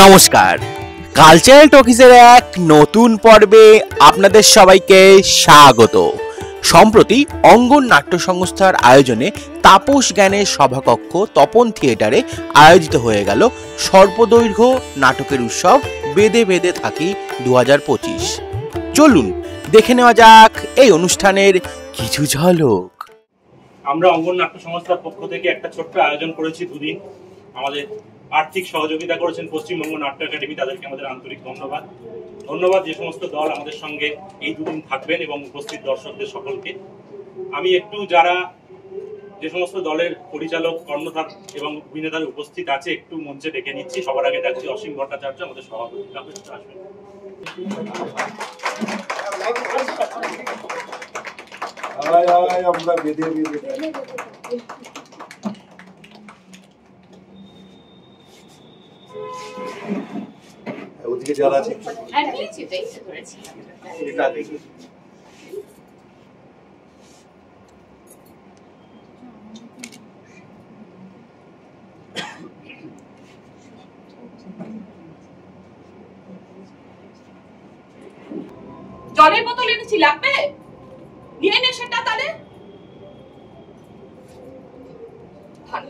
নমস্কার, কালচারাল টকিজের এক নতুন পর্বে আপনাদের সবাইকে স্বাগত। সম্প্রতি অঙ্গন নাট্য সংস্থার আয়োজনে তাপস জ্ঞানের সভাকক্ষ তপন থিয়েটারে আয়োজিত হয়ে গেল স্বল্পদৈর্ঘ্য নাটকের উৎসব বেদে বেদে থাকি 2025। চলুন দেখে নেওয়া যাক এই অনুষ্ঠানের কিছু ঝলক। আমরা অঙ্গন নাট্য সংস্থার পক্ষ থেকে একটা ছোট্ট আয়োজন করেছি দুদিন। আমাদের আর্থিক সহযোগিতা করেছেন পশ্চিমবঙ্গ নাট্য একাডেমি, তাদেরকে আমাদের আন্তরিক ধন্যবাদ যে সমস্ত দল আমাদের সঙ্গে এই দুদিন থাকবেন এবং উপস্থিত দর্শকদের সকলকে। আমি একটু যে সমস্ত দলের পরিচালক, কর্ণধার এবং অভিনেতার উপস্থিত আছে একটু মঞ্চে ডেকে নিচ্ছি। সবার আগে ডাকছি অসীম ভট্টাচার্য, আমাদের সভাপতি। আসবেন। আমরা বেঁধে ওদিকে যারা আছে এটা দেখি। জলের বোতল এনেছি, লাগবে? নিয়ে নে সেটা তাহলে।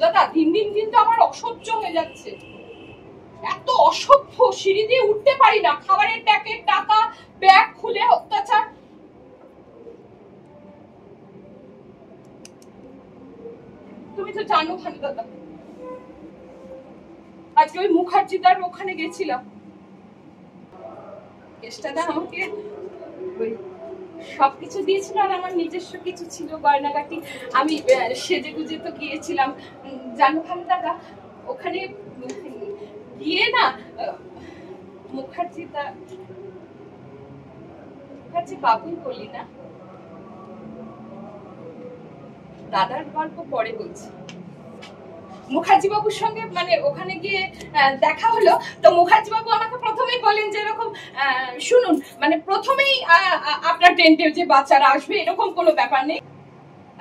দাদা, দিন দিন কিন্তু আমার অসহ্য হয়ে যাচ্ছে। এত অসভ্য, সিঁড়ি দিয়ে উঠতে পারি না, খাবারের প্যাকেট, টাকা, ব্যাগ খুলে অত্যাচার। তুমি তো জানো ভানু দাদা, আজকে ওই মুখার্জিদার ওখানে গেছিলাম। কেষ্টাদা আমাকে সবকিছু দিয়েছিল আর আমার নিজস্ব কিছু ছিল, গয়নাগাটি। আমি সেজে গুজে তো গিয়েছিলাম, জানো ভানু দাদা। ওখানে গিয়ে না মুখার্জি বাবুই বলি না, দাদার গল্প পরে বলছি। মুখার্জি বাবুর সঙ্গে মানে ওখানে গিয়ে দেখা হলো। তো মুখার্জি বাবু আমাকে প্রথমেই বলেন যে এরকম শুনুন, মানে প্রথমেই আপনার টেন্টে যে বাচ্চারা আসবে এরকম কোনো ব্যাপার নেই।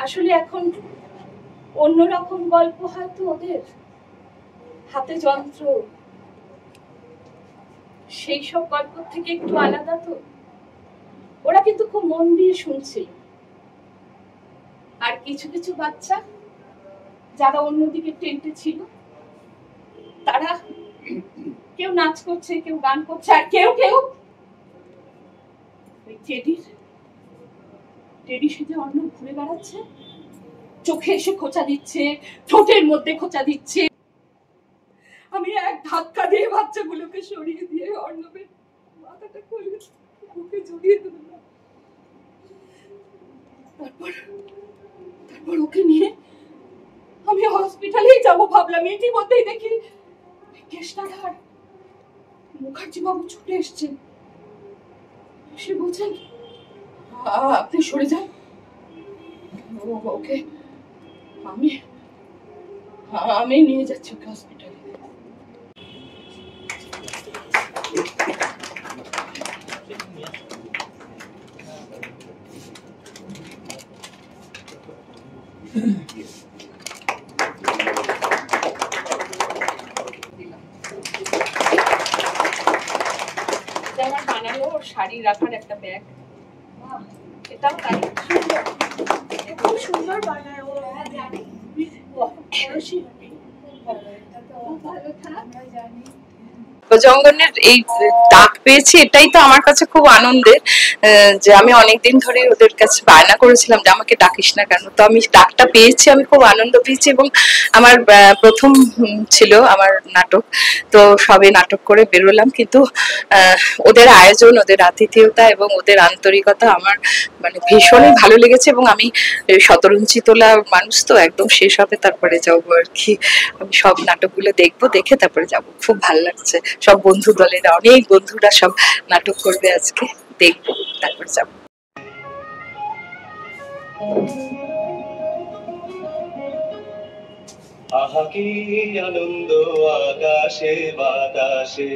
আসলে এখন অন্যরকম গল্প, হয়তো ওদের হাতে যন্ত্র, সেই সব গল্প থেকে একটু আলাদা। তো ওরা কিন্তু খুব মন দিয়ে শুনছে। আর কিছু কিছু বাচ্চা যারা অন্যদিকে টেন্টে ছিল, তারা কেউ নাচ করছে, কেউ গান করছে, আর কেউ টেডি সেজে অন্য ঘুরে বেড়াচ্ছে, চোখে এসে খোঁচা দিচ্ছে, ঠোঁটের মধ্যে খোঁচা দিচ্ছে। আমি এক ধাক্কা দিয়ে বাচ্চাগুলোকে সরিয়ে দিয়ে অর্ণবের মাথাটা খুলে বুকে জড়িয়ে দিলাম। তারপর ওকে নিয়ে আমি হসপিটালেই যাবো ভাবলাম। ইতিমধ্যেই দেখি কেষ্টাধার মুখার্জি বাবু ছুটে এসছেন। সে বলছেন, আপনি সরে যান, ওকে আমি নিয়ে যাচ্ছি ওকে হসপিটালে। আমার বানানো শাড়ি রাখার একটা ব্যাগ, এটাও তাই খুব সুন্দর বানায় ও। ভালো থাক। অঙ্গনের এই ডাক পেয়েছি, এটাই তো আমার কাছে খুব আনন্দের। যে আমি অনেকদিন ধরে ওদের কাছে বায়না করেছিলাম যে আমাকে ডাকিস না কেন, তো আমি ডাকটা পেয়েছি, আমি খুব আনন্দ পেয়েছি। এবং আমার প্রথম ছিল আমার নাটক, তো সবে নাটক করে বেরোলাম, কিন্তু ওদের আয়োজন, ওদের আতিথেয়তা এবং ওদের আন্তরিকতা আমার মানে ভীষণই ভালো লেগেছে। এবং আমি শতরঞ্চি তোলা মানুষ, তো একদম শেষ হবে তারপরে যাবো আর কি। আমি সব নাটকগুলো দেখবো, দেখে তারপরে যাবো। খুব ভালো লাগছে। সব বন্ধু দলেরা, অনেক বন্ধুরা সব নাটক করবে আজকে, দেখবো তারপর যাবো। আহা কি আনন্দ আকাশে বাতাসে,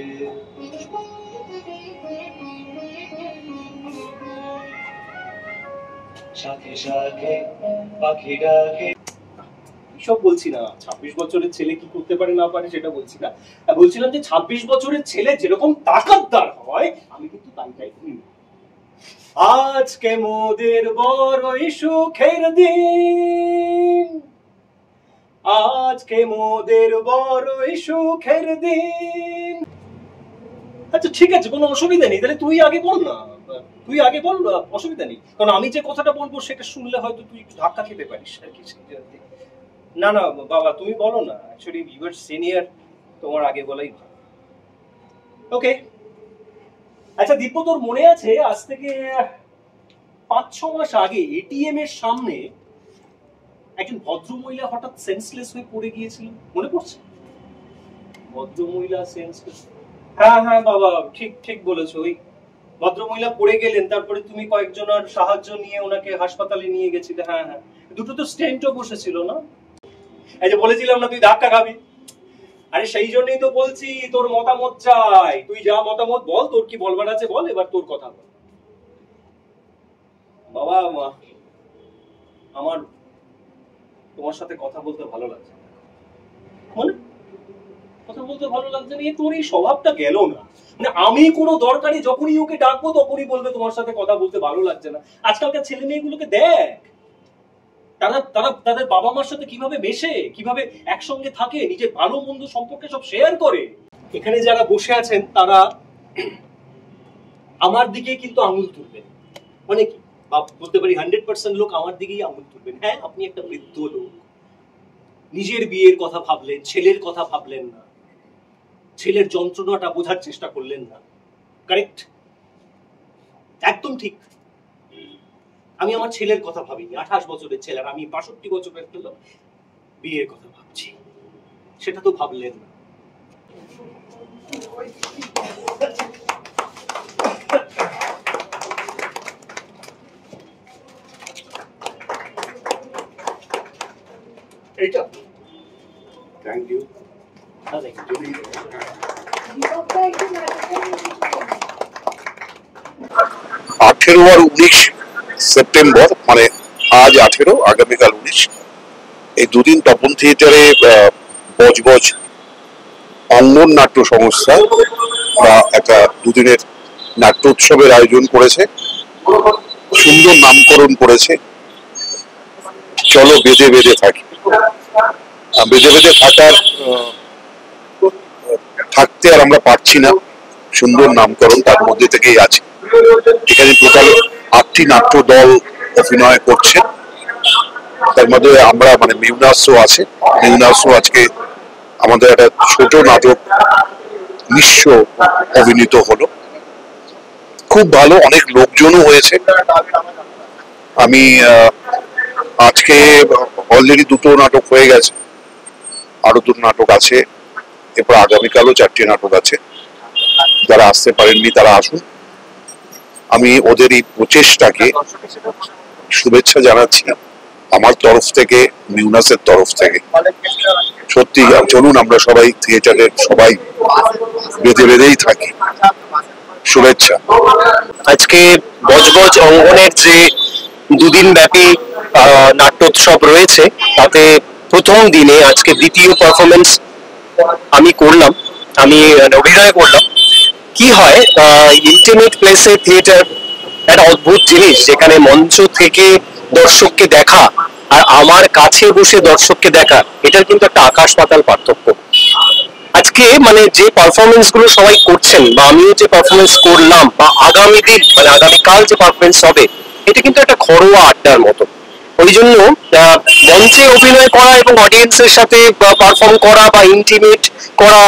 শাখে শাখে পাখি ডাকে। এইসব বলছি না, 26 বছরের ছেলে কি করতে পারে না পারে সেটা বলছি না, বলছিলাম যে 26 বছরের ছেলে যেরকম তাকতদার হয় আমি কিন্তু তাই চাইছি। আজকে মোদের বড়ই সুখের দিন, আজকে মোদের বড়ই সুখের দিন। আচ্ছা ঠিক আছে, কোনো অসুবিধা নেই, তাহলে তুই আগে বল না, তুই আগে বল, অসুবিধা নেই। কারণ আমি যে কথাটা বলবো সেটা শুনলে হয়তো তুই একটু ধাক্কা খেতে পারিস আর কি। না না বাবা তুমি বলো না, অ্যাকচুয়ালি ইউ আর সিনিয়র, তোমার আগে বলাই ভালো। ওকে আচ্ছা দীপ্য, তোর মনে আছে আজ থেকে 5-6 মাস আগে এটিএম এর সামনে একজন ভদ্রমহিলা হঠাৎ সেন্সলেস হয়ে পড়ে গিয়েছিল, মনে পড়ছে? ভদ্রমহিলা সেন্সলেস, হ্যাঁ হ্যাঁ বাবা ঠিক ঠিক বলেছো, ওই ভদ্রমহিলা পড়ে গেলেন, তারপরে তুমি কয়েকজনের সাহায্য নিয়ে ওনাকে হাসপাতালে নিয়ে গেছিলে। হ্যাঁ হ্যাঁ, দুটো তো স্টেন্টও বসেছিল না? এই যে বলেছিলাম না তুই ধাক্কা খাবি, আরে সেই জন্যই তো বলছি তোর মতামত চাই, তুই যা মতামত বল, তোর কি বলবার আছে বল, এবার তোর কথা বল। বাবা আমার তোমার সাথে কথা বলতে ভালো লাগছে, মানে কথা বলতে ভালো লাগছে না, তোর এই স্বভাবটা গেল না। মানে আমি কোনো দরকারে যখনই ওকে ডাকবো তখনই বলবে তোমার সাথে কথা বলতে ভালো লাগছে না। আজকালকার ছেলে মেয়েগুলোকে দেখ, তারা তারা তাদের বাবা মার সাথে কিভাবে মেশে, কিভাবে একসঙ্গে থাকে, নিজের ভালো মন্দ সম্পর্কে সব শেয়ার করে। এখানে যারা বসে আছেন তারা আমার দিকে কিন্তু আঙুল তুলবেন, মানে কি বলতে পারি 100% লোক আমার দিকেই আঙুল তুলবেন। হ্যাঁ আপনি একটা বৃদ্ধ লোক, নিজের বিয়ের কথা ভাবলেন, ছেলের কথা ভাবলেন না, ছেলের যন্ত্রণাটা বোঝার চেষ্টা করলেন না, কারেক্ট, একদম ঠিক। আমি আমার ছেলের কথা ভাবিনি, 28 বছরের ছেলে, আর আমি 62 বছরের লোক বিয়ের কথা ভাবছি, সেটা তো ভাবলেন না। এইটা থ্যাংক ইউ। 18 আর 19 সেপ্টেম্বর, মানে আজ 18, আগামীকাল 19, এই দুদিন তপন থিয়েটারে বজবজ অঙ্গন নাট্য সংস্থা বা একটা দুদিনের নাট্যোৎসবের আয়োজন করেছে, সুন্দর নামকরণ করেছে চলো বেঁধে বেঁধে থাকি। বেঁধে বেঁধে থাকতে আর আমরা পারছি না, সুন্দর নামকরণ তার মধ্যে থেকেই আছে। এখানে টোটাল 8টি নাট্য দল অভিনয় করছে, তার মধ্যে আমরা মানে মিউনাসও আছে। মিউনাসও আজকে আমাদের একটা ছোট নাটক নিঃস্ব অভিনীত হলো, খুব ভালো, অনেক লোকজনও হয়েছে। আমি আজকে অলরেডি 2টো নাটক হয়ে গেছে, আরো 2 নাটক আছে, এরপর আগামীকালও 4টি নাটক আছে। যারা আসতে পারেননি তারা আসুন। আমি ওদের এই প্রচেষ্টাকে শুভেচ্ছা জানাচ্ছি আমার তরফ থেকে, মিউনাসের তরফ থেকে। সত্যি চলুন আমরা সবাই থিয়েটারের সবাই বেঁধে বেঁধেই থাকি। শুভেচ্ছা। আজকে বজবজ অঙ্গনের যে দুদিন ব্যাপী নাট্যোৎসব রয়েছে, তাতে প্রথম দিনে আজকে দ্বিতীয় পারফরমেন্স আমি করলাম, আমি অভিনয় করলাম। কি হয়, ইন্টিমেট প্লেসে থিয়েটার একটা অদ্ভুত জিনিস, যেখানে মঞ্চ থেকে দর্শককে দেখা আর আমার কাছে বসে দর্শককে দেখা, এটার কিন্তু একটা আকাশ পাতাল পার্থক্য। আজকে মানে যে পারফরমেন্স গুলো সবাই করছেন, বা আমিও যে পারফরমেন্স করলাম, বা আগামী দিন মানে আগামীকাল যে পারফরমেন্স হবে, এটা কিন্তু একটা ঘরোয়া আড্ডার মতো। ওই জন্য মঞ্চে অভিনয় করা এবং অডিয়েন্সের সাথে পারফর্ম করা বা ইন্টিমেট করা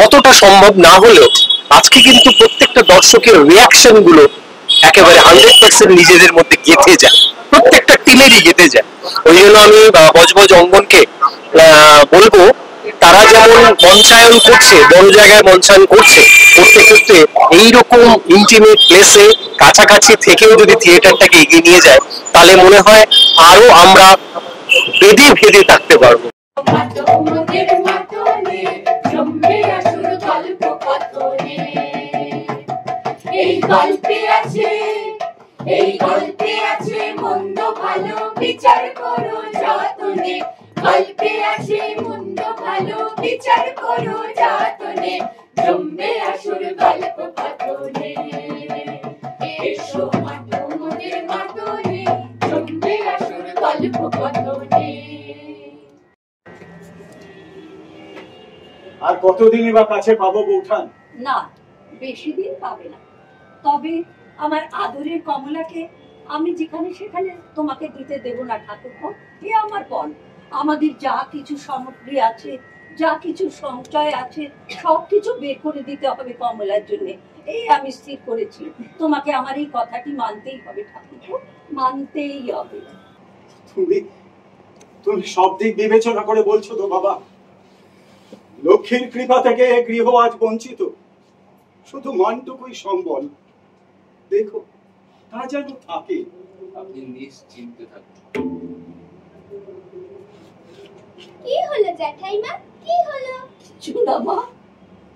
অতটা সম্ভব না হলেও, আজকে কিন্তু প্রত্যেকটা দর্শকের রিয়াকশন গুলো একেবারে 100% নিজেদের মধ্যে গেঁথে যায়, প্রত্যেকটা টিমেরই গেঁথে যায়। ওই জন্য আমি বজবজ অঙ্গনকে বলবো, তারা যেমন মঞ্চায়ন করছে, বড় জায়গায় মঞ্চায়ন করছে, করতে করতে এইরকম ইন্টিমেট প্লেসে কাছাকাছি থেকেও যদি থিয়েটারটাকে এগিয়ে নিয়ে যায়, তাহলে মনে হয় আরো আমরা বেঁধে বেঁধে থাকতে পারবো। এই গল্পে আছে মন্দ ভালো বিচার করো যতনে। গল্পে আসে মন্দ ভালো বিচার করো যাতনে জমবে আসল গল্প কথনে এসো মাতো মোদের মাতনে জমবে আসল গল্প কথনে। আর কতদিনই বা কাছে পাবো বৌঠান? না, বেশি দিন পাবে না। তবে আমার আদরের কমলাকে আমি যেখানে সেখানে তোমাকে দিতে দেব না ঠাকুরপো। এ আমার বল, আমাদের যা কিছু সামগ্রী আছে, যা কিছু সঞ্চয় আছে, সবকিছু বের করে দিতে হবে কমলার জন্য। এই আমি স্থির করেছি। তোমাকে আমার এই কথাটি মানতেই হবে ঠাকুরপো, মানতেই হবে। তুমি সব দিক বিবেচনা করে বলছো তো বাবা? লক্ষ্মীর কৃপা থেকে গৃহ আজ বঞ্চিত, শুধু মানটুকুই সম্বল। দেখো তা যেন থাকে। আপনি নিশ্চিন্তে থাকুন। কি হলো জ্যাঠাইমা, কি হলো? কিছু না মা,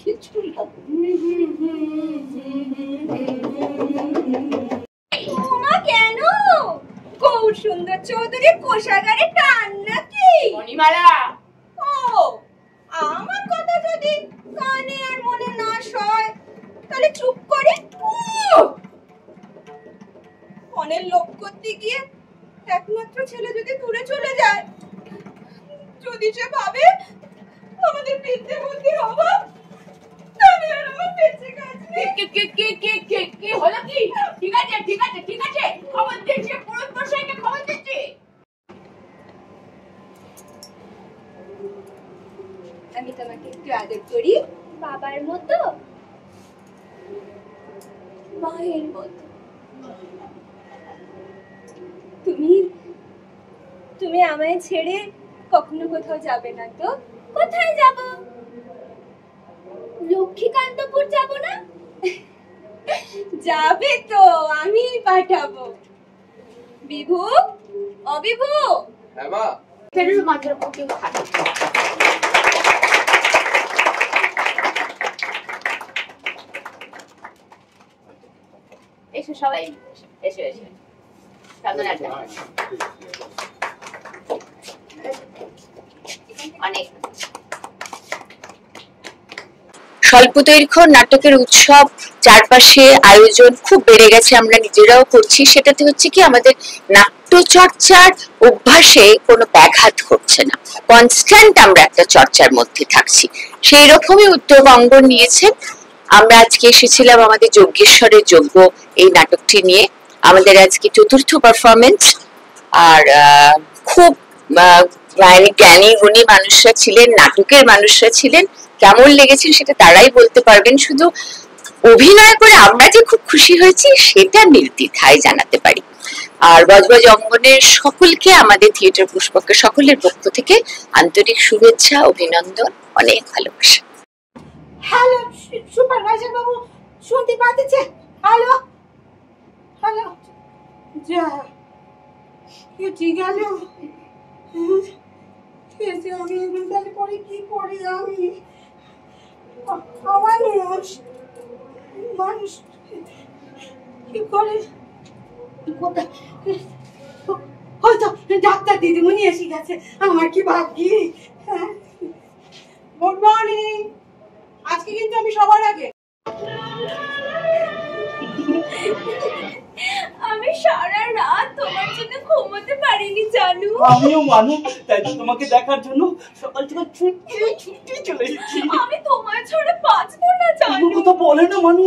কিছু না। ওমা কেন? গৌর সুন্দর চৌধুরী কোষাগারে টান নাকি? মণিমালা, ও আমার কথা যদি কানে আর মনে না সয় তাহলে চুপ করে অনেক লোক করতে গিয়ে একমাত্র ছেলে যদি দূরে চলে যায়, যদি সে ভাবে আমাদের বিদ্যে বুদ্ধির অভাব, তাহলে আর আমার বেঁচে গেছে। কি হলো কি? ঠিক আছে ঠিক আছে ঠিক আছে, খবর দিচ্ছি, পুরো মশাইকে খবর দিচ্ছি। আমি তোমাকে একটু আদর করি বাবার মতো, মায়ের মতো। তুমি আমায় ছেড়ে কখনো কোথাও যাবে না তো? কোথায় যাব? লক্ষ্মীকান্তপুর যাব না? যাবে তো, আমি পাঠাবো। বিভু, অবিভু। হ্যাঁ মা। ফেরুর মাথার উপর কেউ খায়। এসো সবাই, এসো এসো। অনেক স্বল্প দৈর্ঘ্য নাটকের উৎসব, চারপাশে আয়োজন খুব বেড়ে গেছে, আমরা নিজেরাও করছি। সেটাতে হচ্ছে কি আমাদের নাট্যচর্চার অভ্যাসে কোনো ব্যাঘাত ঘটছে না, কনস্ট্যান্ট আমরা একটা চর্চার মধ্যে থাকছি। সেই রকমই উদ্যোগ অঙ্গন নিয়েছে। আমরা আজকে এসেছিলাম আমাদের যজ্ঞেশ্বরের যজ্ঞ এই নাটকটি নিয়ে। আমাদের আজকে চতুর্থ পারফরমেন্স, আর খুব জ্ঞানী গুণী মানুষরা ছিলেন, নাটকের মানুষরা ছিলেন। কেমন লেগেছে সেটা তারাই বলতে পারবেন। শুধু অভিনয় করে আমরা যে খুব খুশি হয়েছি সেটা নির্দ্বিধায় জানাতে পারি। আর বজবজ অঙ্গনের সকলকে, আমাদের থিয়েটার পুষ্পকের সকলের পক্ষ থেকে আন্তরিক শুভেচ্ছা, অভিনন্দন, অনেক ভালোবাসা। হ্যালো সুপারভাইজার বাবু, শুনতে পাচ্ছেন? হ্যালো হ্যালো, যা কেটে গেল। আমি এখন তাহলে পরে কি করি? আমি মানুষ মানুষ কি করে? হয়তো ডাক্তার দিদিমণি এসে গেছে, আমার কি ভাগ্যি। গুড মর্নিং, আজকে কিন্তু আমি সবার আগে। আমি সারা রাত তোমার জন্য ঘুমোতে পারিনি জানু। আমিও মানু, তাই তো তোমাকে দেখার জন্য সকাল থেকে ছুটি চলে এসেছি। আমি তোমার ছাড়া বাঁচবো না জানু। কথা বলে না মানু,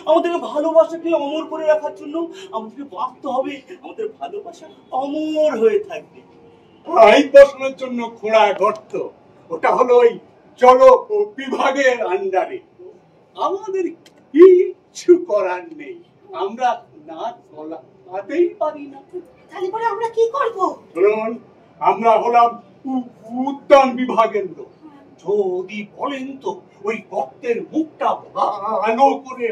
আমাদেরকে ভালোবাসাকে অমর করে রাখার জন্য আমাদেরকে বাঁচতে হবে। আমাদের ভালোবাসা অমর হয়ে থাকবে। পাইপ বসানোর জন্য খোঁড়া গর্ত, ওটা হলো ওই চলো বিভাগের আন্ডারে। আমাদের কিচ্ছু করার নেই, আমরা না চলাতেই পারি না। তাহলে পরে আমরা কি করবো? শুনুন, আমরা হলাম উদ্যান বিভাগের লোক। যদি বলেন তো ওই গর্তের মুখটা ভালো করে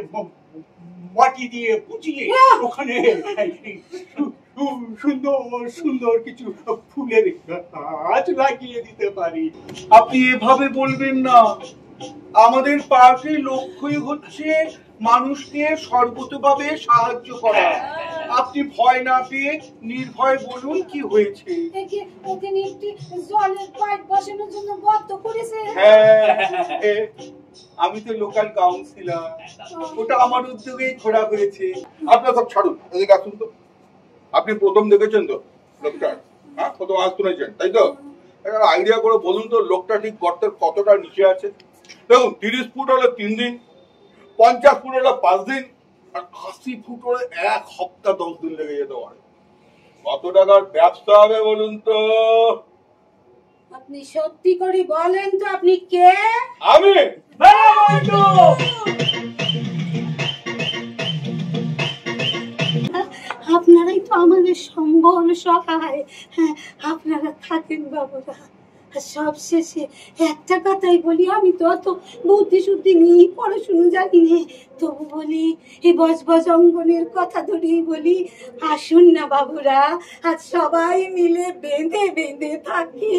মাটি দিয়ে বুঝিয়ে ওখানে সুন্দর সুন্দর কিছু ফুলের গাছ লাগিয়ে দিতে পারি। আপনি এভাবে বলবেন না, আমাদের পার্টির লক্ষ্যই হচ্ছে মানুষকে সর্বতোভাবে সাহায্য করা। আপনি ভয় না পেয়ে নির্ভয় বলুন কি হয়েছে। ওকে একটি জলের পাইপ বসানোর জন্য গর্ত করেছে। হ্যাঁ, আমি তো লোকাল কাউন্সিলর, ওটা আমার উদ্যোগেই খোঁড়া হয়েছে। আপনারা সব ছাড়ুন, এদিকে আসুন তো। আপনি প্রথম দেখেছেন তো লোকটা? হ্যাঁ, প্রথম আজ শুনেছেন তাই তো? একটা আইডিয়া করে বলুন তো লোকটা ঠিক গর্তের কতটা নিচে আছে। দেখুন 30 ফুট হলে 3 দিন, 50 ফুট হলে 5 দিন, আর 80 ফুট হলে 1 সপ্তাহ 10 দিন লেগে যেতে পারে। কত টাকার ব্যবসা হবে বলুন তো? আপনি সত্যি করে বলেন তো আপনি কে? আমি আপনারাই তো আমাদের সম্বল সহায়। হ্যাঁ, আপনারা থাকেন বাবুরা। সব শেষে একটা কথাই বলি, আমি তো অত বুদ্ধি শুদ্ধি নেই, পড়াশুনো জানি নে, তবু বলি এই বজবজ অঙ্গনের কথা ধরেই বলি, আসুন না বাবুরা, আজ সবাই মিলে বেঁধে বেঁধে থাকি।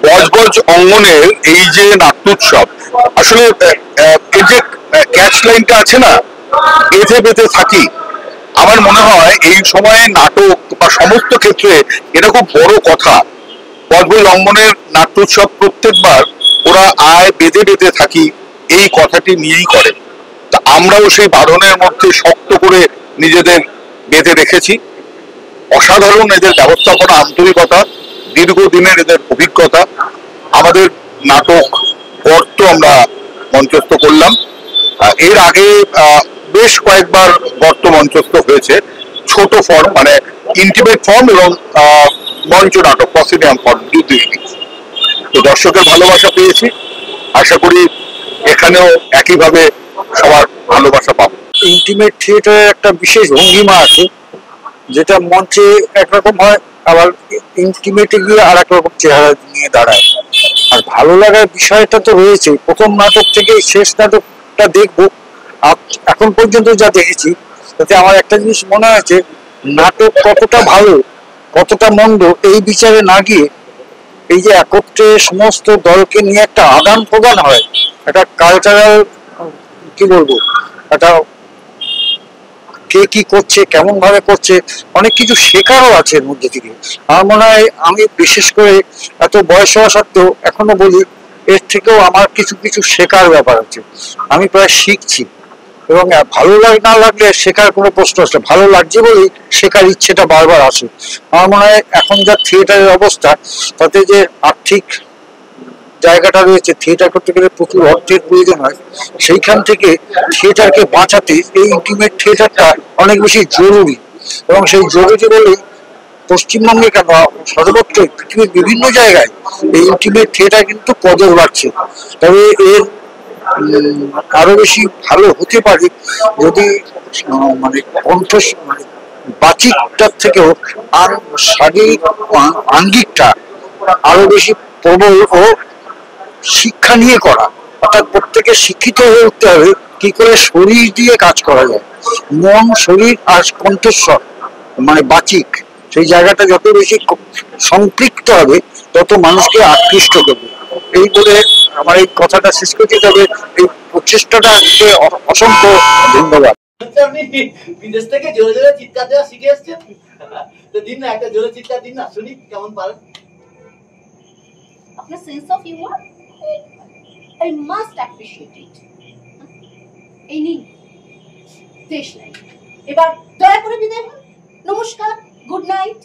বজবজ অঙ্গনের এই যে নাট্যোৎসব, আসলে এই যে ক্যাচ লাইনটা আছে না, বেঁধে বেঁধে থাকি, আমার মনে হয় এই সময়ে নাটক বা সমস্ত ক্ষেত্রে এটা খুব বড় কথা। বজবজ অঙ্গনের নাট্যোৎসব প্রত্যেকবার ওরা আয় বেঁধে বেঁধে থাকি এই কথাটি নিয়েই করে। তা আমরাও সেই বাঁধনের মধ্যে শক্ত করে নিজেদের বেঁধে রেখেছি। অসাধারণ এদের ব্যবস্থাপনা, আন্তরিকতা, দীর্ঘদিনের এদের অভিজ্ঞতা। আমাদের নাটক গর্ত আমরা মঞ্চস্থ করলাম, এর আগে বেশ কয়েকবার গর্ত মঞ্চস্থ হয়েছে, ছোট ফর্ম মানে ইন্টিমেট ফর্ম এবং মঞ্চ নাটক প্রসিডিয়াম ফর্ম দুই। তো দর্শকের ভালোবাসা পেয়েছি, আশা করি এখানেও একইভাবে সবার ভালোবাসা পাবো। ইন্টিমেট থিয়েটারের একটা বিশেষ ভঙ্গিমা আছে, যেটা মঞ্চে একরকম হয়, আবার ইন্টিমেটে গিয়ে আর এক রকম চেহারা নিয়ে দাঁড়ায়। আর ভালো লাগার বিষয়টা তো রয়েছে, প্রথম নাটক থেকে শেষ নাটকটা দেখবো, এখন পর্যন্ত যা দেখেছি তাতে আমার একটা জিনিস মনে হয়েছে, নাটক কতটা ভালো কতটা মন্দ এই বিচারে না গিয়ে এই যে একত্রে সমস্ত দলকে নিয়ে একটা আদান প্রদান হয়, একটা কালচারাল কি বলবো, একটা কে কি করছে কেমন ভাবে করছে, অনেক কিছু শেখারও আছে এর মধ্যে থেকে। আমার মনে হয় আমি বিশেষ করে এত বয়স হওয়া সত্ত্বেও এখনো বলি এর থেকেও আমার কিছু কিছু শেখার ব্যাপার আছে। আমি প্রায় শিখছি, এবং ভালো না লাগলে শেখার কোনো প্রশ্ন আসে, ভালো লাগছে বলেই শেখার ইচ্ছেটা বারবার আসে। আমার মনে হয় এখন যা থিয়েটারের অবস্থা, তাতে যে আর্থিক জায়গাটা রয়েছে, থিয়েটার করতে গেলে প্রচুর অর্থের প্রয়োজন হয়, সেইখান থেকে থিয়েটারকে বাঁচাতে এই ইন্টিমেট থিয়েটারটা অনেক বেশি জরুরি। এবং সেই জরুরি বলেই পশ্চিমবঙ্গে কেন সর্বত্র পৃথিবীর বিভিন্ন জায়গায় এই ইন্টিমেট থিয়েটার কিন্তু কদর বাড়ছে। তবে এর আরো বেশি ভালো হতে পারে যদি মানে কণ্ঠ মানে বাচিকটার থেকেও আর শারীরিক আঙ্গিকটা আরো বেশি প্রবল ও শিক্ষা নিয়ে করা, অর্থাৎ প্রত্যেকে শিক্ষিত হয়ে উঠতে হবে কি করে শরীর দিয়ে কাজ করা যায়। মন, শরীর আর কণ্ঠস্বর মানে বাচিক, সেই জায়গাটা যত বেশি সম্পৃক্ত হবে তত মানুষকে আকৃষ্ট করবে। এই বলে আমার এই কথাটা শেষ করছি। তবে এই প্রচেষ্টাটাকে অসংখ্য ধন্যবাদ। আপনি বিদেশ থেকে জোরে জোরে চিৎকার দেওয়া শিখে এসছেন, তো দিন না একটা জোরে চিৎকার দিন না, শুনি কেমন পারেন। আপনার sense of humour I must appreciate it. এই নিন দেশ লাইন, এবার দয়া করে বিদায় হন। নমস্কার, গুড নাইট।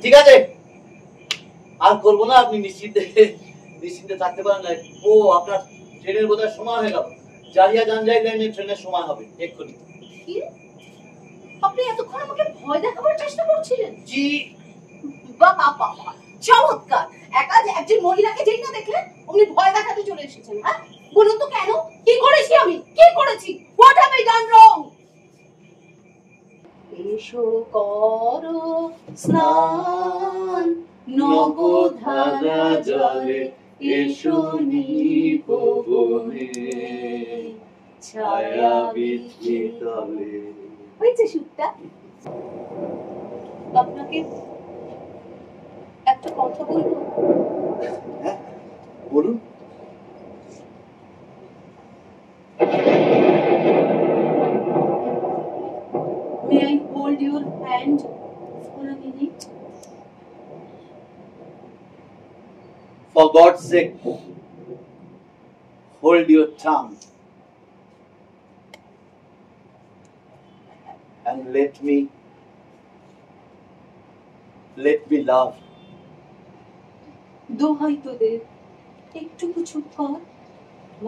ঠিক আছে, আর করবো না, আপনি নিশ্চিন্তে থাকতে পারেন। ও আপনার ট্রেনের বোধহয় সময় হয়ে গেল, জারিয়া জানজাই লাইনে ট্রেনের সময় হবে এক্ষুনি। আপনি এতক্ষণ আমাকে ভয় দেখাবার চেষ্টা করছিলেন? জি। বাবা বাবা, চমৎকার। একজন মহিলাকে যেই না দেখলেন উনি ভয় দেখাতে চলে এসেছেন। হ্যাঁ, বলুন তো কেন? কি করেছি আমি? কি করেছি? হোয়াট হ্যাভ আই ডান রং? এসো করো স্নান, নবধারা জলে এসো নিপবনে, ছায়া বৃষ্টি তলে। হয়েছে সুরটা? আপনাকে একটা কথা বলবো? হ্যাঁ বলুন। May I hold your hand for a minute? For God's sake, hold your tongue and let me love. দোহাই তোদের, একটুকু চুপ কর।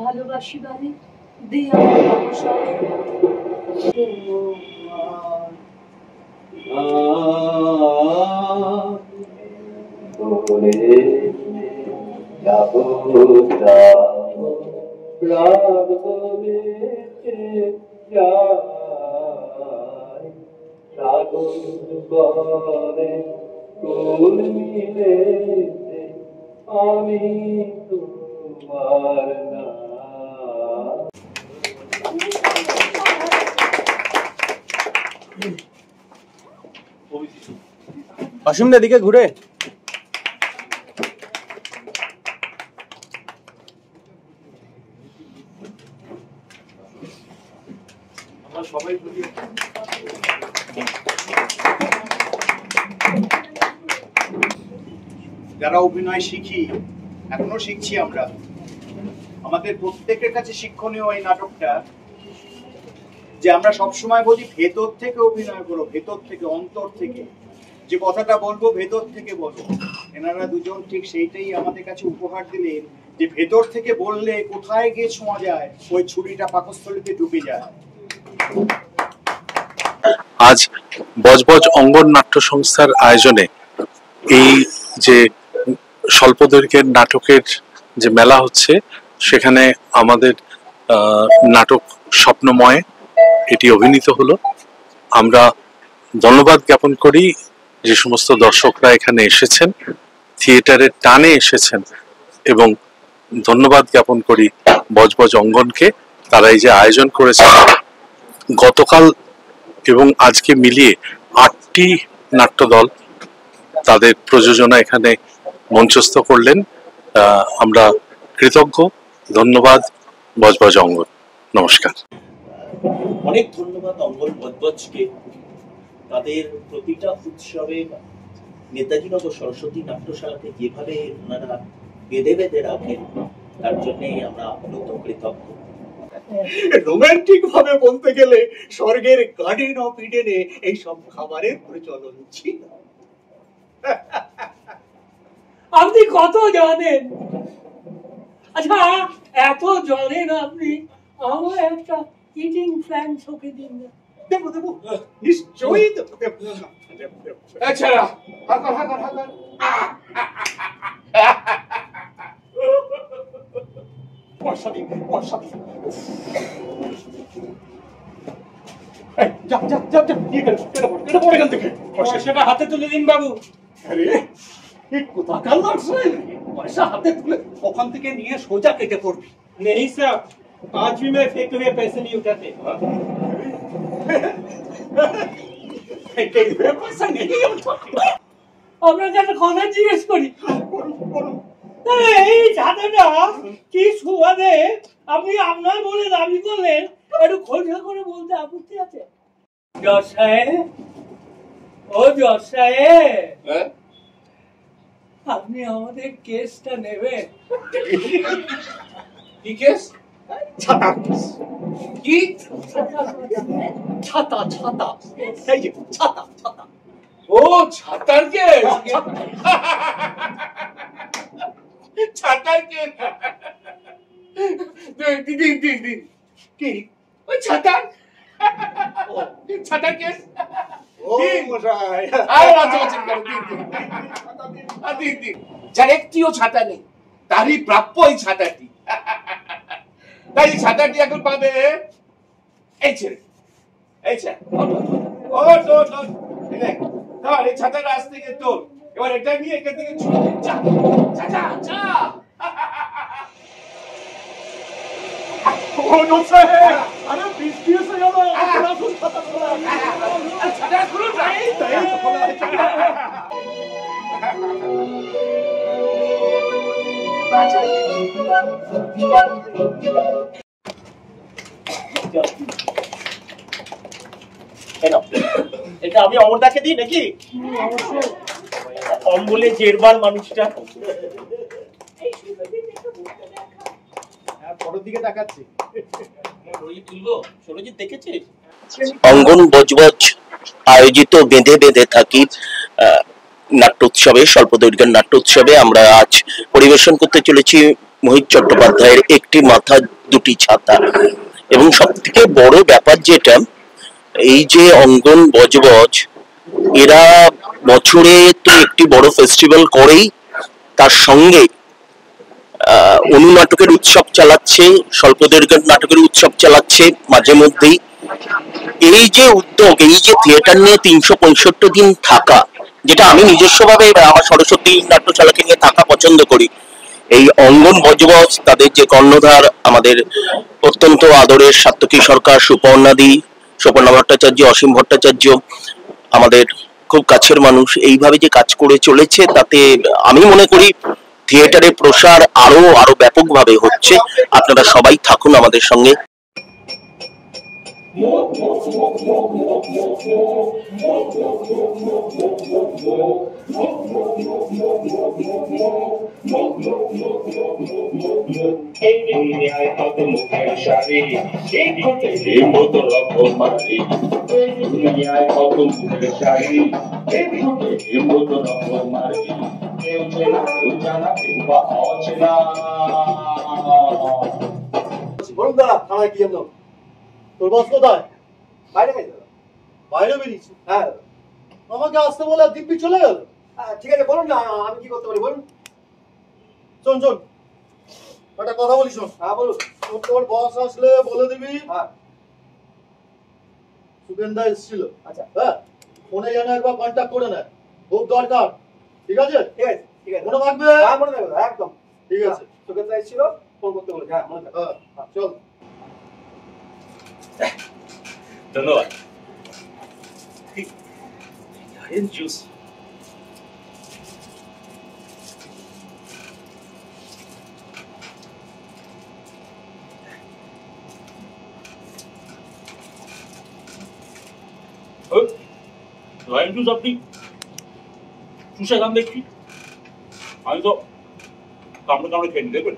ভালোবাসি বারে দে আমার অবসর। আমি তোমার না। অসীমদা দিকে ঘুরে। সবাই যারা অভিনয় শিখি, এখনো শিখছি আমরা, আমাদের প্রত্যেকের কাছে শিক্ষণীয় এই নাটকটা যে আমরা সবসময় বলি ভেতর থেকে অভিনয় করো, ভেতর থেকে, অন্তর থেকে। যে কথাটা বলবো ভেতর থেকে বলবো। এনারা দুজন ঠিক সেইটাই আমাদের কাছে উপহার দিলেন, যে ভেতর থেকে বললে কোথায় গিয়ে ছোঁয়া যায়, ওই ছুরিটা পাকস্থলীতে ঢুকে যায়। আজ বজবজ অঙ্গন নাট্য সংস্থার আয়োজনে এই যে স্বল্পদৈর্ঘ্যের নাটকের যে মেলা হচ্ছে, সেখানে আমাদের নাটক স্বপ্নময় এটি অভিনীত হলো। আমরা ধন্যবাদ জ্ঞাপন করি যে সমস্ত দর্শকরা এখানে এসেছেন, থিয়েটারের টানে এসেছেন, এবং ধন্যবাদ জ্ঞাপন করি বজবজ অঙ্গনকে, তারা এই যে আয়োজন করেছে। গতকাল এবং আজকে মিলিয়ে 8টি নাট্যদল তাদের প্রযোজনা এখানে মঞ্চস্থ করলেন। আমরা কৃতজ্ঞ। ধন্যবাদ বজবজ অঙ্গন। নমস্কার। অনেক ধন্যবাদ অঙ্গন বজবজকে। তাদের প্রতিটা উৎসবে নেতাজিনগর সরস্বতী নাট্যশালাকে যেভাবে ওনারা বেঁধে বেঁধে রাখেন, তার জন্যে আমরা অত্যন্ত কৃতজ্ঞ। রোমান্টিক ভাবে বলতে গেলে স্বর্গের গার্ডেন অফ ইডেনে এইসব খাবারের প্রচলন ছিল। আপনি কত জানেন? আচ্ছা, এত জানেন আপনি, আমার একটা ইটিং প্ল্যান চোখে দিন না। দেবো দেবো, নিশ্চয়ই দেবো। আচ্ছা, হাকার হাকার হাকার। পয়সা দিন, পয়সা দিন। যা যা যা যা, এটা পড়ে এখান থেকে। পয়সাটা হাতে তুলে দিন বাবু। আরে কোথাকার লড়াই, পয়সা হাতে তুলে ওখান থেকে নিয়ে সোজা কেটে পড়বি। नहीं साहब, आज भी मैं फेंके हुए पैसे नहीं उठाते। পয়সা নেই। আপনাকে একটা কথা জিজ্ঞেস করি, এই ছাতাটা কি সুবাদে আপনি আপনার বলে দাবি করলেন, একটু খোঁজা করে বলতে আপত্তি আছে? জজ সাহেব, ও জজ সাহেব, আপনি আমাদের কেসটা নেবেন? কি কেস? ছাতা কি? ছাতা ছাতা, এই যে ছাতা ছাতা। ও ছাতার কেস, ছাতার কেস। দিন দিন দিন। কি? ওই ছাতা, ছাতার কেস। ও মশাই, আর বাঁচাচ্ছেন কেন? দিন দিন। যার একটিও ছাতা নেই, তারই প্রাপ্য এই ছাতাটি। তাই এই ছাতাটি এখন পাবে এই ছেলে, এই ছেলে। ও তোর এই ছাতাটা আজ থেকে তোর। এবার এটা নিয়ে এখান থেকে যা যা যা যা। আরে বৃষ্টি এসে গেল, এটা আমি অমরদাকে দিই নাকি? অম্বলে জেরবার মানুষটা দিকে তাকাচ্ছি। সরজিৎ দেখেছিস? অঙ্গন বজবজ আয়োজিত বেঁধে বেঁধে থাকি নাট্যোৎসবে, স্বল্প দৈর্ঘ্যের নাট্যোৎসবে আমরা আজ পরিবেশন করতে চলেছি মোহিত চট্টোপাধ্যায়ের একটি মাথা দুটি ছাতা। এবং সব থেকে বড় ব্যাপার যেটা, এই যে অঙ্গন বজবজ এরা বছরে তো একটি বড় ফেস্টিভ্যাল করেই, তার সঙ্গে অনুনাটকের উৎসব চালাচ্ছে, স্বল্প দৈর্ঘ্যের নাটকের উৎসব চালাচ্ছে মাঝে মধ্যেই। এই যে উদ্যোগ, এই যে থিয়েটার নিয়ে 365 দিন থাকা, যেটা আমি নিজস্ব ভাবে আমার সরস্বতী নাট্যশালাকে নিয়ে থাকা পছন্দ করি, এই অঙ্গন বজবজ তাদের যে কর্ণধার আমাদের অত্যন্ত আদরের সাত্তকী সরকার, সুপর্ণাদি, সুপর্ণা ভট্টাচার্য, অসীম ভট্টাচার্য, আমাদের খুব কাছের মানুষ, এইভাবে যে কাজ করে চলেছে, তাতে আমি মনে করি থিয়েটারের প্রসার আরো ব্যাপকভাবে হচ্ছে। আপনারা সবাই থাকুন আমাদের সঙ্গে। বলুন দাদা, থানায় কি জন্য? তোর বস কোথায়? বাইরে গেছে। বাইরে বেরিয়েছে? হ্যাঁ। আমাকে আসতে বলে দিব্যি চলে গেল। ঠিক আছে, বলুন না আমি কি করতে পারি বলুন। শোন শোন, একটা কথা বলি শোন। হ্যাঁ বলুন। তোর বস আসলে বলে দিবি হ্যাঁ সুগেন্দা এসেছিল। আচ্ছা হ্যাঁ, ফোনে যেন একবার কন্ট্যাক্ট করে নেয়, খুব দরকার। ঠিক আছে? ঠিক আছে ঠিক আছে, মনে থাকবে? হ্যাঁ মনে থাকবে একদম। ঠিক আছে, সুগেন্দা এসেছিল, ফোন করতে বলেছে। হ্যাঁ মনে থাকবে। হ্যাঁ চল। ধন্যবাদ। জুস লাইন জুস আপনি চুষে খান দেখছি, আমি তো কামড়ে কামড়ে খেয়ে নি, দেখবেন।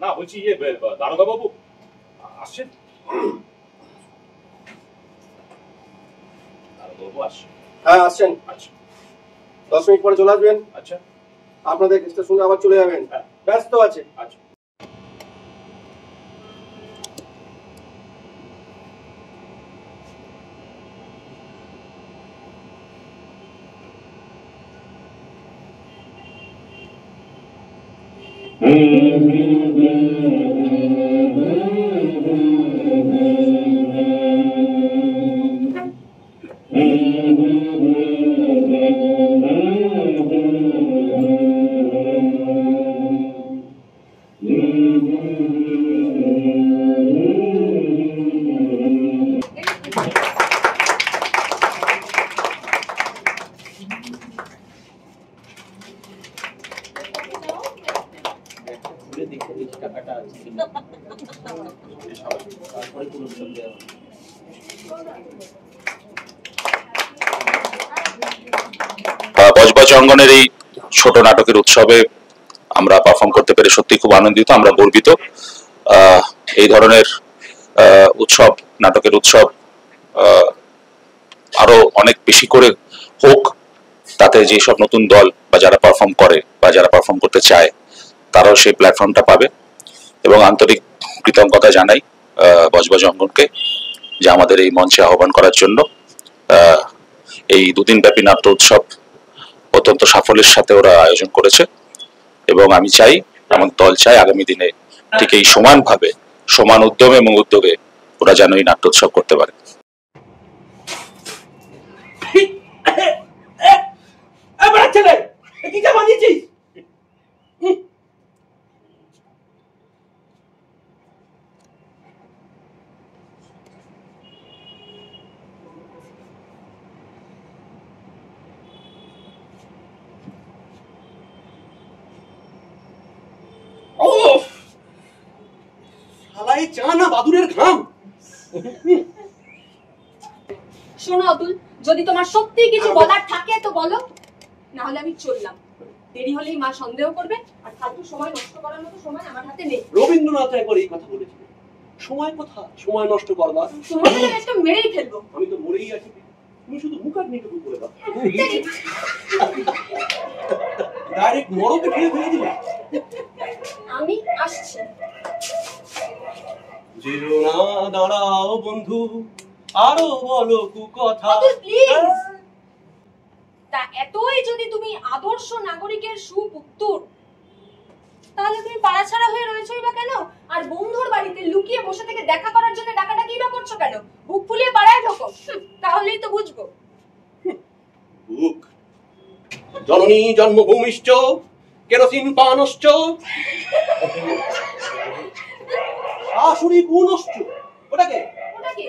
না বলছি ইয়ে দারোগা বাবু আসছেন? হ্যাঁ আসছেন। আচ্ছা 10 মিনিট পরে চলে আসবেন। আচ্ছা আপনাদের স্টেশনে আবার চলে যাবেন। ব্যস্ত আছে। আচ্ছা বজবজ অঙ্গনের এই ছোট নাটকের উৎসবে আমরা পারফর্ম করতে পেরে সত্যি খুব আনন্দিত, আমরা গর্বিত। এই ধরনের উৎসব, নাটকের উৎসব আরো অনেক বেশি করে হোক, তাতে যেসব নতুন দল বা যারা পারফর্ম করে বা যারা পারফর্ম করতে চায় তারাও সেই প্ল্যাটফর্মটা পাবে। এবং আন্তরিক কৃতজ্ঞতা জানাই বজবজ অঙ্গনকে যে আমাদের এই মঞ্চে আহ্বান করার জন্য। এই দুদিন ব্যাপী নাট্য উৎসব অত্যন্ত সাফল্যের সাথে ওরা আয়োজন করেছে এবং আমি চাই, আমার দল চাই আগামী দিনে ঠিক এই সমানভাবে, সমান উদ্যমে এবং উদ্যোগে ওরা যেন এই নাট্যোৎসব করতে পারে। চা না বাদুরের ঘাম। শোনো অতুল, যদি তোমার সত্যি কিছু বলার থাকে তো বলো, না হলে আমি চললাম। দেরি হলেই মা সন্দেহ করবে, আর ফালতু সময় নষ্ট করার মতো সময় আমার হাতে নেই। রবীন্দ্রনাথ একবার এই কথা বলেছিল, সময় কথা সময় নষ্ট করবা, তোমাকে তো আজকে মেরেই ফেলবো। আমি তো মরেই আছি, তুমি শুধু মুখাগ্নিটুকু করে দাও। ডাইরেক্ট নরকে ফেলে ফেলে দিবে। আমি আসছি। যেও না দাঁড়াও বন্ধু, আরো বলো কথা। তা এতই যদি তুমি আদর্শ নাগরিকের সুপুত্তর, তাহলে তুমি পাড়াছাড়া হয়ে রয়েছোই বা কেন? আর বন্ধুর বাড়িতে লুকিয়ে বসে থেকে দেখা করার জন্য ডাকাডাকি বা করছো কেন? বুক ফুলিয়ে পাড়ায় ঢোকো, তাহলেই তো বুঝবো। বুক জননী জন্মভূমিশ্চ কেরোসিন পানশ্চ শাশুড়ি গুণশ্চ। ওটাকে ওটাকে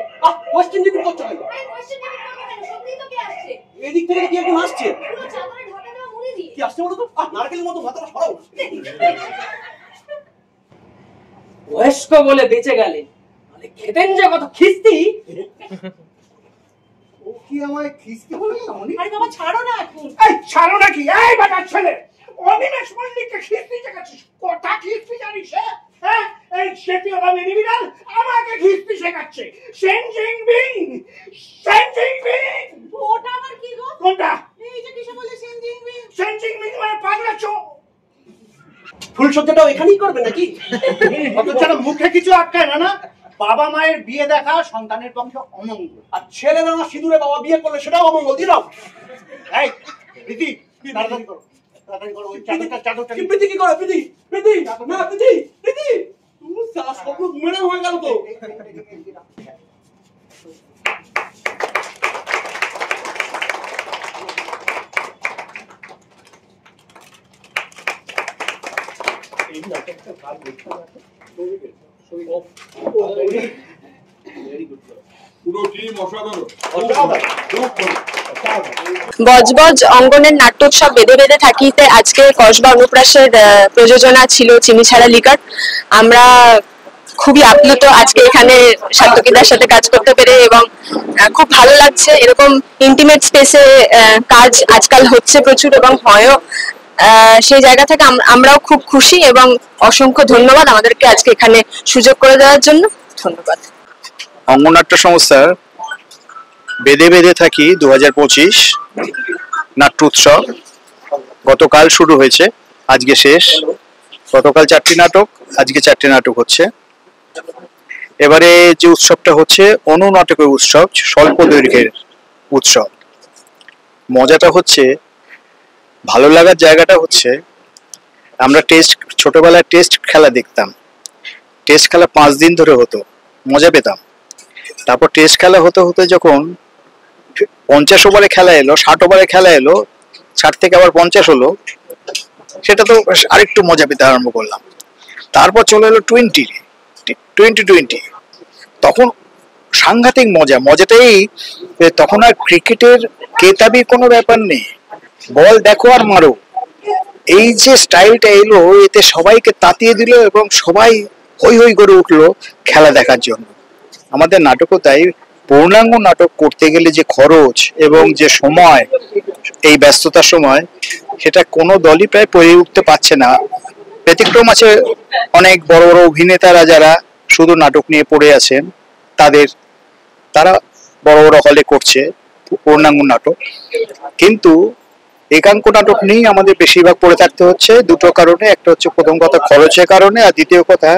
কোশ্চেন রিপিট করছো কেন? আরে কোশ্চেন রিপিট করবে কেন? সত্যিই তো কে আসছে? এদিক থেকে কি একজন আসছে? পুরো চাদরে ঢাকা দেওয়া মুড়ি দিয়ে। কি আসছে বলো তো? নারকেলের মতো মাথাটা সরাও। বয়স্ক বলে বেঁচে গেলে, মানে খেতেন যে কত খিস্তি। ও কি আমায় খিস্তি বলে? আরে বাবা ছাড়ো না এখন। এই ছাড়ো নাকি? এই বাটার ছেলে, অনিমেষ মল্লিককে খিস্তি শেখাচ্ছিস? কটা খিস্তি জানিস? হ্যাঁ, এই শেফিওলা মেনিবিরাল আমাকে খিস্তি শেখাচ্ছে। Sensing being, sensing being. ওটা আবার কি গো? কোনটা? এই যে কিসে বলে সেনজিং বিং? সেনজিং বিং মানে পাগলা চো। ফুলসজ্জাটাও এখানেই করবে নাকি? অথচ মুখে কিছু আটকায় না না? বাবা মায়ের বিয়ে দেখা সন্তানের পক্ষে অমঙ্গল, আর ছেলেরা না সিঁদুরে বাবা বিয়ে করলে সেটাও অমঙ্গল। দিলাম। এই প্রীতি, তাড়াতাড়ি করো, তাড়াতাড়ি করো। ওই চাদরটা কি প্রীতি কি করে? প্রীতি প্রীতি না, প্রীতি প্রীতি তুমি সারা স্বপ্ন বুমেরাং হয়ে গেল তো। এই নাটকটা ভাগ দেখতে পাচ্ছ? পুরো টিম অসাধারণ। বজবজ অঙ্গনের নাট্যোৎসব বেঁধে বেঁধে থাকিতে আজকে কসবা অনুপ্রাসের প্রযোজনা ছিল চিনিছাড়া লিকার। আমরা খুবই আপ্লুত আজকে এখানে সার্থকীদার সাথে কাজ করতে পেরে, এবং খুব ভালো লাগছে। এরকম ইন্টিমেট স্পেসে কাজ আজকাল হচ্ছে প্রচুর এবং হয়ও। সেই জায়গা থেকে আমরাও খুব খুশি এবং অসংখ্য ধন্যবাদ আমাদেরকে আজকে এখানে সুযোগ করে দেওয়ার জন্য। ধন্যবাদ। অঙ্গনাট্য সংস্থার বেঁধে বেঁধে থাকি 2025 নাট্য উৎসব গতকাল শুরু হয়েছে, আজকে শেষ। গতকাল 4টি নাটক, আজকে 4টি নাটক হচ্ছে। এবারে যে উৎসবটা হচ্ছে অনুনাটকের উৎসব, স্বল্প দৈর্ঘ্যের উৎসব। মজাটা হচ্ছে, ভালো লাগার জায়গাটা হচ্ছে, আমরা ছোটবেলায় টেস্ট খেলা দেখতাম। টেস্ট খেলা 5 দিন ধরে হতো, মজা পেতাম। তারপর টেস্ট খেলা হতে হতে যখন 50 ওভারে খেলা এলো, 60 ওভারে খেলা এলো, 60 থেকে আবার 50 হলো, সেটা তো আরেকটু মজা পেতে আরম্ভ করলাম। তারপর চলে এলো 20, তখন সাংঘাতিক মজাটাই তখন আর ক্রিকেটের কেতাবি কোনো ব্যাপার নেই, বল দেখো আর মারো। এই যে স্টাইলটা এলো, এতে সবাইকে তাতিয়ে দিল এবং সবাই হই হই করে উঠলো খেলা দেখার জন্য। আমাদের নাটকও তাই, পূর্ণাঙ্গ নাটক করতে গেলে যে খরচ এবং যে সময়, এই ব্যস্ততার সময়, সেটা কোনো দলই প্রায় পেরে উঠতে পারছে না। ব্যতিক্রম আছে অনেক বড় বড় অভিনেতারা যারা শুধু নাটক নিয়ে পড়ে আছেন, তারা বড় বড় হলে করছে পূর্ণাঙ্গ নাটক, কিন্তু একাঙ্ক নাটক নিয়েই আমাদের বেশিরভাগ পড়ে থাকতে হচ্ছে। দুটো কারণে, একটা হচ্ছে প্রথম কথা খরচের কারণে, আর দ্বিতীয় কথা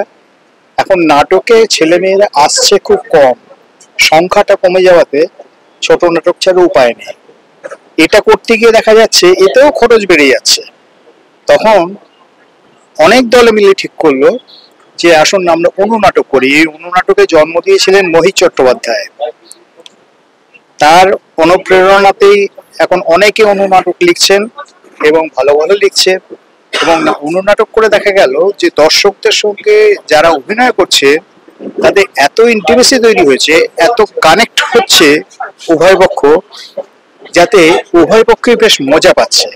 এখন নাটকে ছেলেমেয়েরা আসছে খুব কম, সংখ্যাটা কমে যাওয়াতে ছোট নাটক ছাড়া উপায় নেই। এটা করতে গিয়ে দেখা যাচ্ছে এতেও খরচ বেড়ে যাচ্ছে। তখন অনেক দলে মিলে ঠিক করলো যে আসুন আমরা অনুনাটক করি। এই অনুনাটকে জন্ম দিয়েছিলেন মোহিত চট্টোপাধ্যায়। তার অনুপ্রেরণাতেই এখন অনেকে অনুনাটক লিখছেন এবং ভালো ভালো লিখছে। এবং অনুনাটক করে দেখা গেল যে দর্শকদের সঙ্গে যারা অভিনয় করছে তাদের এত ইন্টিমেসি তৈরি হয়েছে, এত কানেক্ট হচ্ছে উভয় পক্ষ, যাতে উভয় পক্ষই বেশ মজা পাচ্ছে।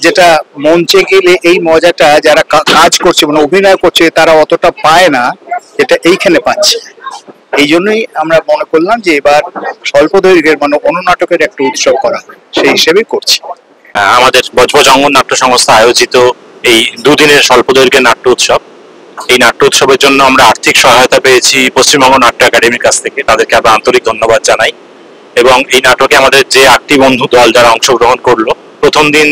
যেটা মঞ্চে গেলে এই মজাটা যারা কাজ করছে মানে অভিনয় করছে তারা অতটা পায় না, যেটা এইখানে পাচ্ছে। এই জন্যই আমরা মনে করলাম যে এবার স্বল্প দৈর্ঘ্যের মানে অনুনাটকের একটা উৎসব করা হয়, সেই হিসেবেই করছি। আমাদের বজবজ অঙ্গন নাট্য সংস্থা আয়োজিত এই দুদিনের স্বল্প দৈর্ঘ্যের নাট্য উৎসব, এই নাট্য উৎসবের জন্য আমরা আর্থিক সহায়তা পেয়েছি পশ্চিমবঙ্গ নাট্য একাডেমির কাছ থেকে। তাদেরকে আমরা আন্তরিক ধন্যবাদ জানাই। এবং এই নাটকে আমাদের যে 8টি বন্ধু দল যারা অংশগ্রহণ করলো, প্রথম দিন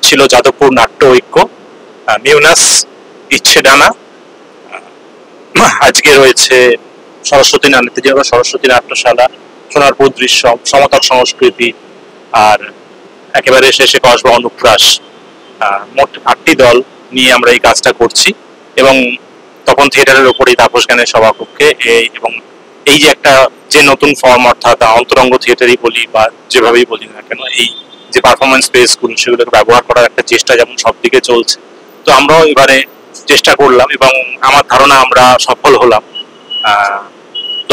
ছিল যাদবপুর নাট্য ঐক্য, মিউনাস, ইচ্ছে ডানা, আজকে রয়েছে সরস্বতী সরস্বতী নাট্যশালা, সোনারপুর দৃশ্য, সমতল সংস্কৃতি, আর একেবারে শেষে কসবা অনুপ্রাস। মোট 8টি দল নিয়ে আমরা এই কাজটা করছি। এবং তখন থিয়েটারের ওপরেই তাপস জ্ঞানের সভাকক্ষে এবং এই যে একটা যে নতুন ফর্ম, অর্থাৎ অন্তরঙ্গ থিয়েটারই বলি বা যেভাবেই বলি না কেন, এই যে পারফরমেন্স স্পেসগুলো সেগুলোকে ব্যবহার করার একটা চেষ্টা যেমন সব দিকে চলছে, তো আমরাও এবারে চেষ্টা করলাম এবং আমার ধারণা আমরা সফল হলাম।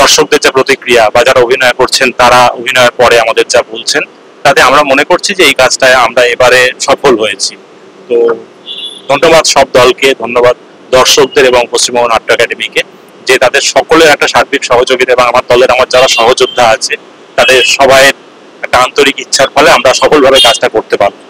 দর্শকদের যা প্রতিক্রিয়া বা যারা অভিনয় করছেন তারা অভিনয়ের পরে আমাদের যা বলছেন, তাতে আমরা মনে করছি যে এই কাজটায় আমরা এবারে সফল হয়েছি। তো ধন্যবাদ সব দলকে, ধন্যবাদ দর্শকদের এবং পশ্চিমবঙ্গ নাট্য একাডেমিকে, যে তাদের সকলের একটা সার্বিক সহযোগিতা এবং আমার দলের আমার যারা সহযোদ্ধা আছে তাদের সবাই একটা আন্তরিক ইচ্ছার ফলে আমরা সফলভাবে কাজটা করতে পারবো।